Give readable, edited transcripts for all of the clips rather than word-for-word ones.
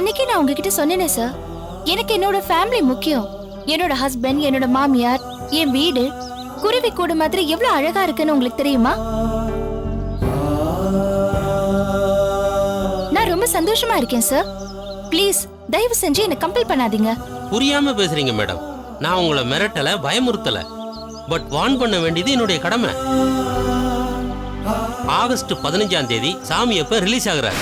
அன்னைக்கு நான் உங்ககிட்ட சொன்னேனே சார், எனக்கு என்னோட ஃபேமிலி முக்கியம். என்னோட ஹஸ்பண்ட், என்னோட மாமியார், என் வீடு குருவி கூடு மாதிரி எவ்வளவு அழகா இருக்குன்னு உங்களுக்கு தெரியுமா? நான் ரொம்ப சந்தோஷமா இருக்கேன் சார். ப்ளீஸ் தயவு செஞ்சு என்ன கம்பல் பண்ணாதீங்க. புரியாம பேசுறீங்க மேடம். நான் உங்களை மிரட்டல, பயமுறுத்தல. பட் வார்ன் பண்ண வேண்டியது என்னுடைய கடமை. ஆகஸ்ட் 15ஆம் தேதி சாமி அப்ப ரிலீஸ் ஆகுறாரு.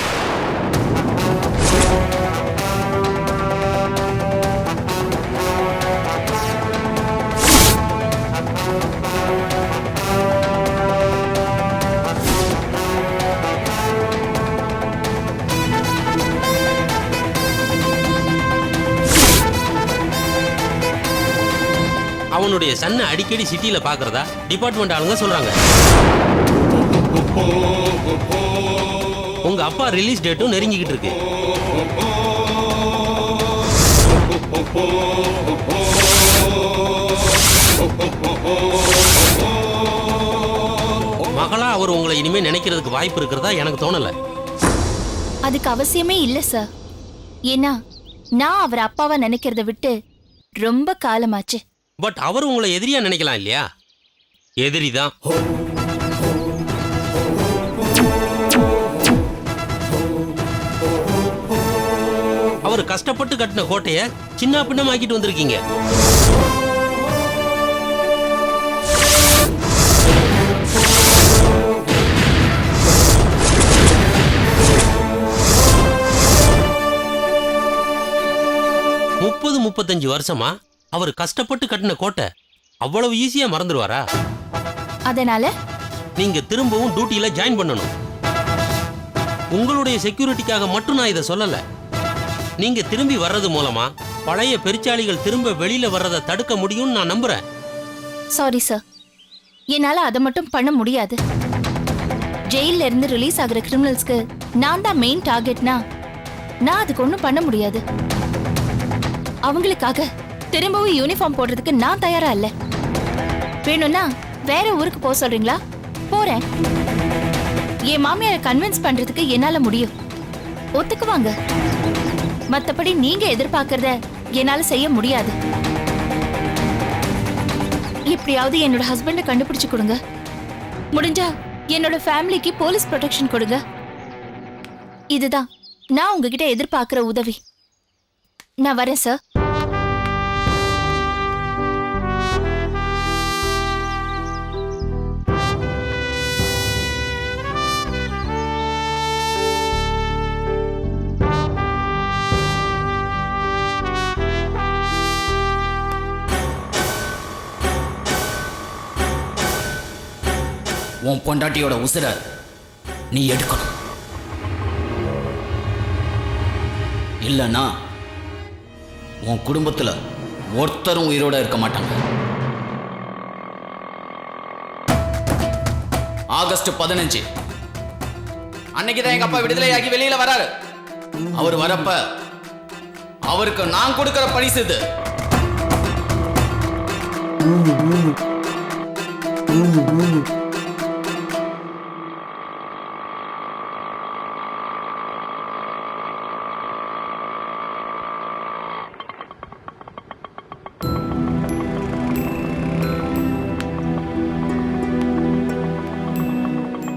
அவனுடைய சன்னை அடிக்கடி சிட்டியில பாக்குறதா டிபார்ட்மெண்ட் ஆளுங்க சொல்றாங்க. உங்க அப்பா ரிலீஸ் டேட்டும் நெருங்கிக்கிட்டு இருக்கு. மகளா அவர் உங்களை இனிமே நினைக்கிறதுக்கு வாய்ப்பு இருக்கிறதா எனக்கு தோணல. அதுக்கு அவசியமே இல்ல சார். ஏன்னா நான் அவர் அப்பாவா நினைக்கிறத விட்டு ரொம்ப காலமாச்சு. பட் அவர் உங்களை எதிரியா நினைக்கலாம் இல்லையா? எதிரிதான். அவர் கஷ்டப்பட்டு கட்டின கோட்டைய சின்ன பின்னமாக்கிட்டு வந்திருக்கீங்க. முப்பது 35 வருஷமா அவர் கஷ்டப்பட்டு கட்டின கோட்டை அவ்வளவு ஈஸியா மறந்துடுவாரா? அதனால நீங்க திரும்பவும் டியூட்டில ஜாயின் பண்ணணும். உங்களுடைய செக்யூரிட்டிக்காக மட்டும் நான் இதை சொல்லல. நீங்க திரும்பி வர்றது மூலமா பழைய பெருச்சாளிகள் திரும்ப வெளியில வர்றதை தடுக்க முடியும்னு நான் நம்புறேன். சாரி சார், என்னால அதை மட்டும் பண்ண முடியாது. ஜெயில இருந்து ரிலீஸ் ஆகுற கிரிமினல்ஸ்க்கு நான் தான் மெயின் டார்கெட்னா நான் அதுக்கு ஒன்றும் பண்ண முடியாது. அவங்களுக்காக திரும்பவும் யூனிஃபார்ம் போடுறதுக்கு நான் தயாரா இல்ல. வேணும்னா வேற ஊருக்கு போக சொல்றீங்களா? போறேன். என் மாமியாரை கன்வின்ஸ் பண்றதுக்கு என்னால முடியும். ஒத்துக்குவாங்க. மத்தபடி நீங்க எதிர்பார்க்கறத என்னால செய்ய முடியாது. எப்படியாவது என்னோட ஹஸ்பண்டை கண்டுபிடிச்சு கொடுங்க. முடிஞ்சா என்னோட ஃபேமிலிக்கு போலீஸ் ப்ரொடெக்ஷன் கொடுங்க. இதுதான் நான் உங்ககிட்ட எதிர்பார்க்கிற உதவி. நான் வரேன் சார். உன் பொண்டாட்டியோட உசுர நீ எடுக்கணும். இல்லைன்னா உன் குடும்பத்துல ஒருத்தரும் உயிரோட இருக்க மாட்டாங்க. ஆகஸ்ட் 15 அன்னைக்குதான் எங்க அப்பா விடுதலையாகி வெளியில வராரு. அவர் வரப்ப அவருக்கு நான் கொடுக்கிற பரிசு இது.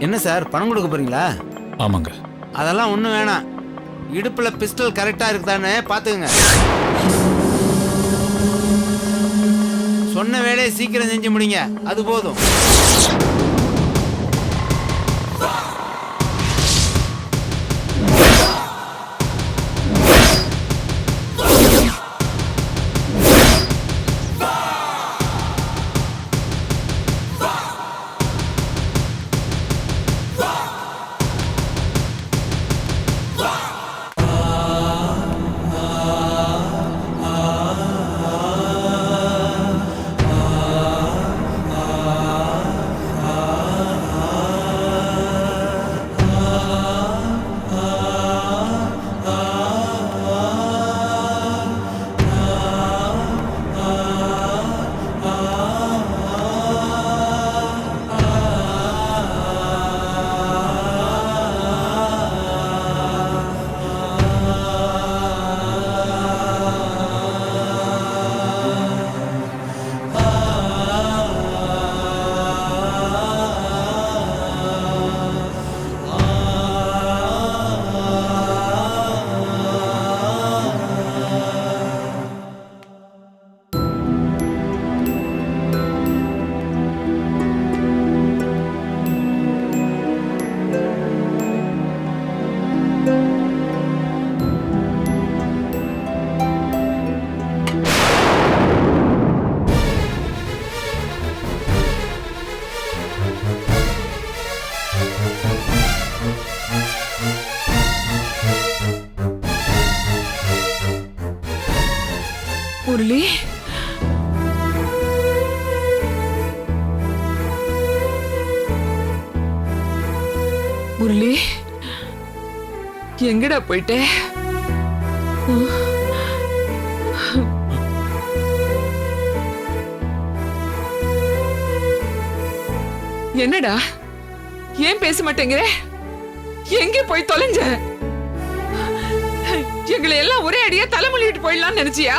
என்ன சார், பணம் கொடுக்க போறீங்களா? ஆமாங்க. அதெல்லாம் ஒன்றும் வேணாம். இடுப்புல பிஸ்டல் கரெக்டாக இருக்குதான்னு பார்த்துக்குங்க. சொன்ன வேலையை சீக்கிரம் செஞ்சு முடிங்க, அது போதும். முரளி, முரளி, எங்கடா போயிட்ட? என்னடா ஏன் பேச மாட்டேங்கிற? எங்க போய் தொலைஞ்ச? எங்களை எல்லாம் ஒரே அடியா தலைமொழிட்டு போயிடலாம்னு நினைச்சியா?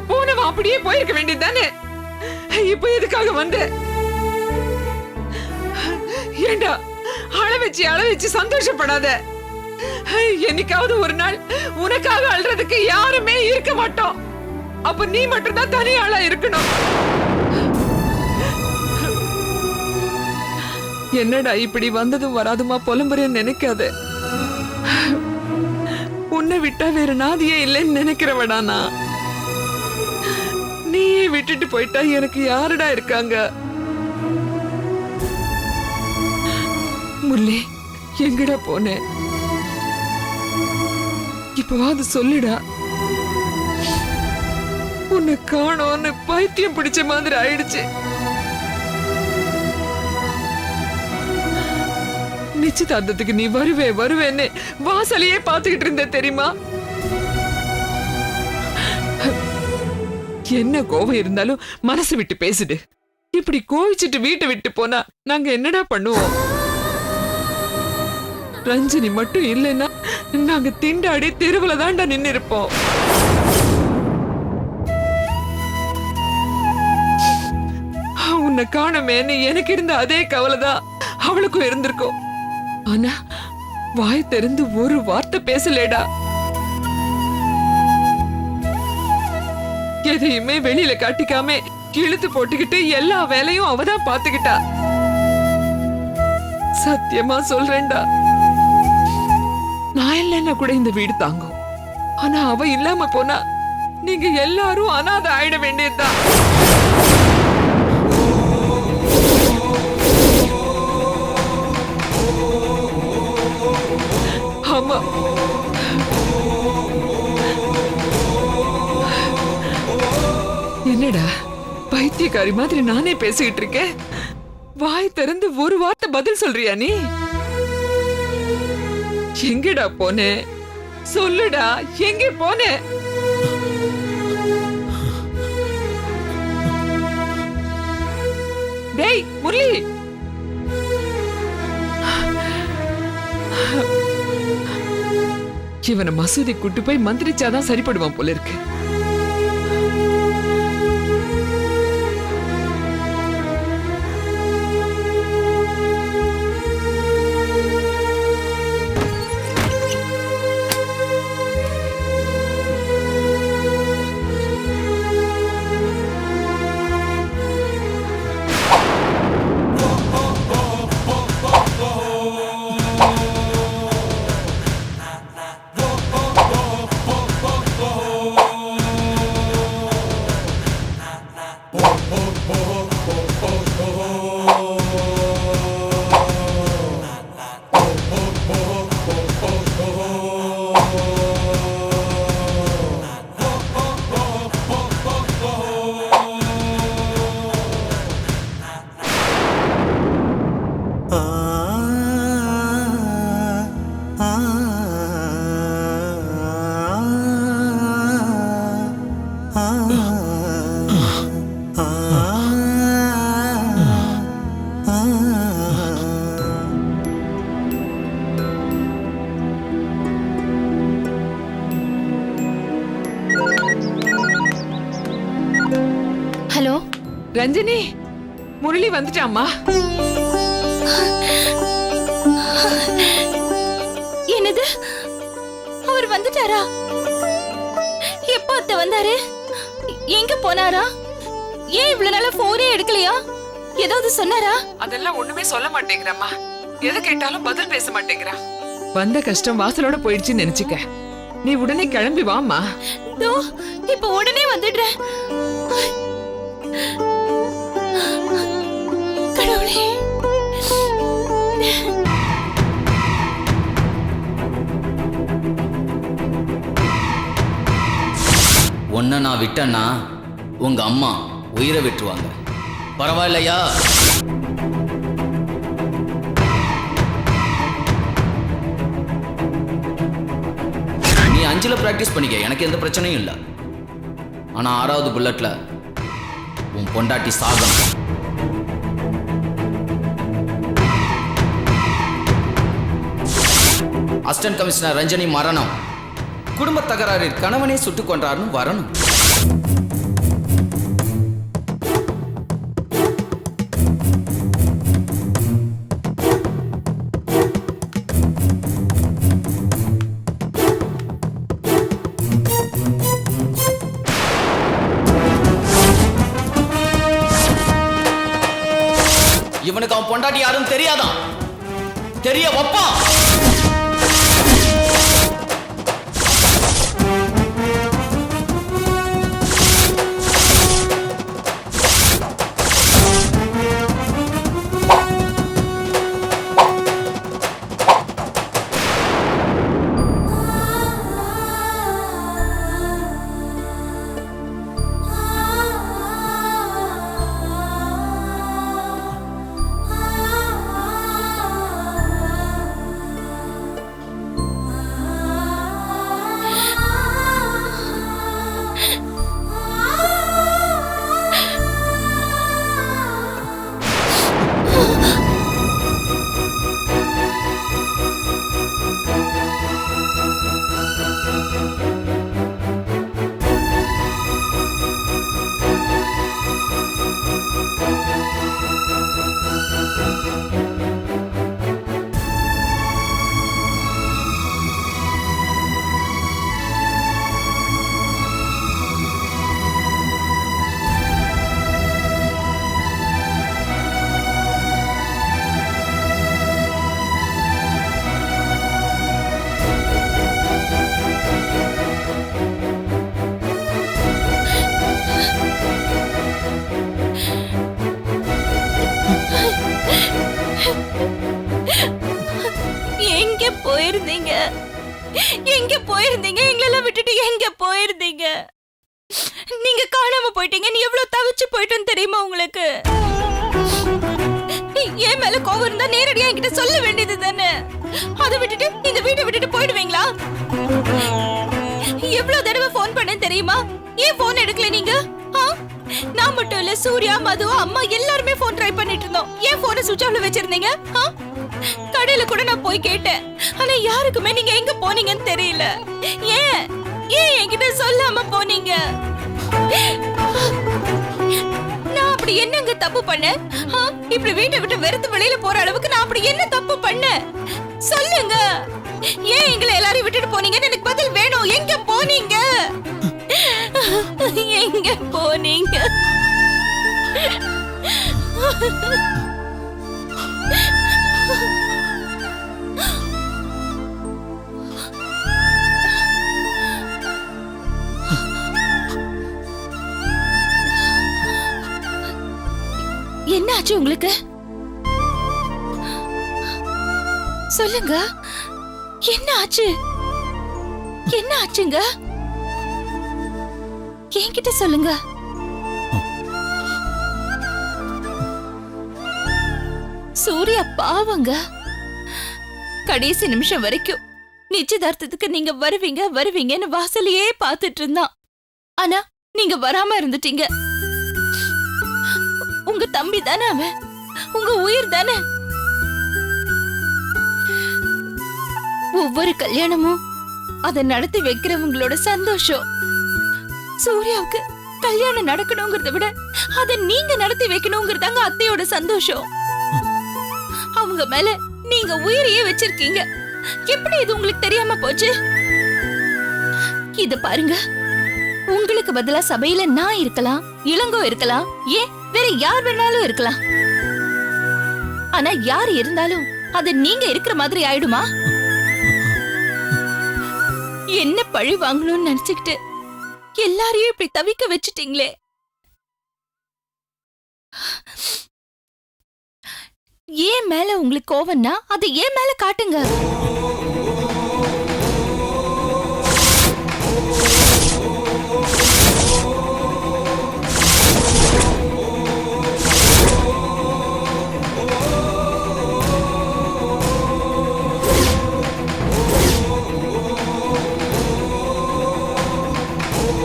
போனவன் அப்படியே போயிருக்க வேண்டியது தானே. இப்ப எதுக்காக வந்த? ஏண்டா அழ வச்சு சந்தோஷப்படாத. என்னைக்காவது ஒரு நாள் உனக்காக அழுறதுக்கு யாருமே இருக்க மாட்டோம். அப்ப நீ மட்டும்தான் தனி ஆளா இருக்கணும். என்னடா இப்படி வந்ததும் வராதுமா புலம்புறேன்னு நினைக்காத. உன்னை விட்டா வேற நாதியே இல்லைன்னு நினைக்கிறவடா நான். நீயே விட்டுட்டு போயிட்டா எனக்கு யாருடா இருக்காங்க? முரளி, எங்கடா போன? இப்பவாது சொல்லுடா. உன்னை காணோன்னு பைத்தியம் பிடிச்ச மாதிரி ஆயிடுச்சு. நிச்சயதார்த்தத்துக்கு நீ வருவேன்னு வாசலையே பார்த்துக்கிட்டு இருந்த தெரியுமா? என்ன கோவம் இருந்தாலும் மனசு விட்டு பேசிடு. இப்படி கோவிச்சிட்டு வீட்டை விட்டு போனா நாங்க என்னடா பண்ணுவோம்? ரஞ்சினி மட்டும் இல்லைன்னா நாங்க திண்டாடி தெருவுல தாண்டா நின்னு இருப்போம். உன்னை காணமேன்னு எனக்கு இருந்த அதே கவலைதான் அவளுக்கும் இருந்திருக்கும். ஆனா வாய் திறந்து ஒரு வார்த்தை பேசலேடா. எதையுமே வெளியில காட்டிக்காம இழுத்து போட்டுக்கிட்டு எல்லா வேலையும் அவதான் பாத்துக்கிட்டா. சத்தியமா சொல்றேன்டா, நான் இல்லைன்னா கூட இந்த வீடு தாங்கும். ஆனா அவ இல்லாம போனா நீங்க எல்லாரும் அனாதை ஆயிட வேண்டியதுதான். ஆமா, என்னடா பைத்தியக்காரி மாதிரி நானே பேசிக்கிட்டு இருக்கேன். வாய் திறந்து ஒரு வார்த்தை பதில் சொல்றியா நீ? எங்கடா போனே? சொல்லுடா, எங்க போனே? டேய் முரளி, இவனை மசூதி கூட்டு போய் மந்திரிச்சாதான் சரிப்படுவான் போல இருக்கு. ஹலோ ரஞ்சினி, முரளி வந்துட்டாமா? என்னது, அவர் வந்துட்டாரா? எப்ப அத்தை வந்தாரு? எங்க போனாரா? ஏன் இவ்வளவு நாளா போனே எடுக்கலையா? ஏதாவது சொன்னாரா? அதெல்லாம் ஒண்ணுமே சொல்ல மாட்டேங்கிறம்மா. எதை கேட்டாலும் பதில் பேச மாட்டேங்கிறா. வந்த கஷ்டம் வாசலோட போயிடுச்சுன்னு நினைச்சுக்க. நீ உடனே கிளம்பி வாமா. தோ இப்ப உடனே வந்துடுறேன். கடவுளே, உன்னை நான் விட்டேன்னா உங்க அம்மா உயிரை விட்டுருவாங்க. பரவாயில்லையா? நீ 5ல பிராக்டிஸ் பண்ணிக்க, எனக்கு எந்த பிரச்சனையும் இல்லை. ஆனா 6வது புல்லட்ல உன் பொண்டாட்டி சாகணும். அசிஸ்டன்ட் கமிஷனர் ரஞ்சனி மரணம். குடும்ப தகராறில் கணவனே சுட்டுக் கொன்றார்னு வரணும். இவனுக்கு அவன் பொண்டாட்டி யாரும் தெரியாதான், தெரிய வைப்பான். போயிருந்தீங்க? எங்க போயிருந்தீங்க? எங்களெல்லாம் விட்டுட்டு எங்க போயிருந்தீங்க? நீங்க காணாம போயிட்டீங்க. நீ எவ்வளவு தவிச்சு போயிட்டோன்னு தெரியுமா உங்களுக்கு? ஏன் மேல கோவம் இருந்தா நேரடியா என்கிட்ட சொல்ல வேண்டியது தானே. அதை விட்டுட்டு இந்த வீட்டை விட்டுட்டு போயிடுவீங்களா? எவ்வளவு தடவை போன் பண்ண தெரியுமா? ஏன் போன் எடுக்கல நீங்க? நான் மட்டும் இல்ல, சூர்யா, மது, அம்மா எல்லாருமே போன் ட்ரை பண்ணிட்டு இருந்தோம். ஏன் போனை சுவிட்ச் ஆஃப்ல வச்சிருந்தீங்க? கடையில கூட நான் போய் கேட்டேன். ஆனா யாருக்குமே நீங்க எங்க போனீங்கன்னு தெரியல. ஏன் ஏன் என்கிட்ட சொல்லாம போனீங்க? நான் அப்படி என்னங்க தப்பு பண்ணேன்? இப்படி வீட்டை விட்டு வெறுத்து வெளியில போற அளவுக்கு நான் அப்படி என்ன தப்பு பண்ணேன்? சொல்லுங்க. ஏன் எங்களை எல்லாரையும் விட்டுட்டு போனீங்கன்னு எனக்கு பதில் வேணும். எங்க போனீங்க? எங்க போனீங்க? என்ன ஆச்சு உங்களுக்கு? சொல்லுங்க. என்ன ஆச்சு? என்ன ஆச்சுங்க? என்கிட்ட சொல்லுங்க. சூர்யா பாவங்க. கடைசி நிமிஷம் வரைக்கும் நிச்சயதார்த்தத்துக்கு நீங்க வருவீங்க வருவீங்கன்னு வாசலையே பார்த்துட்டு இருந்தான். ஆனா நீங்க வராம இருந்துட்டீங்க. உங்க தம்பி தானே அவன், உங்க உயிர் தானே. ஒவ்வொரு கல்யாணமும் அதை நடத்தி வைக்கிறவங்களோட சந்தோஷம். சூர்யாவுக்கு கல்யாணம் நடக்கணுங்கிறத விட அதை நீங்க நடத்தி வைக்கணுங்கிறதாங்க அத்தையோட சந்தோஷம். அவங்க மேல நீங்க உயிரையே வச்சிருக்கீங்க. எப்படி இது உங்களுக்கு தெரியாம போச்சு? இத பாருங்க, உங்களுக்கு பதிலா சபையில நான் இருக்கலாம், இளங்கோ இருக்கலாம், ஏன் வேற யார் வேணாலும் இருக்கலாம். ஆனா யார் இருந்தாலும் அது நீங்க இருக்கிற மாதிரி ஆயிடுமா? என்ன பழி வாங்கணும்னு நினைச்சுக்கிட்டு எல்லாரையும் இப்படி தவிக்க வச்சுட்டீங்களே. ஏன் மேல உங்களுக்கு கோவம்னா அதை ஏன் மேல காட்டுங்க.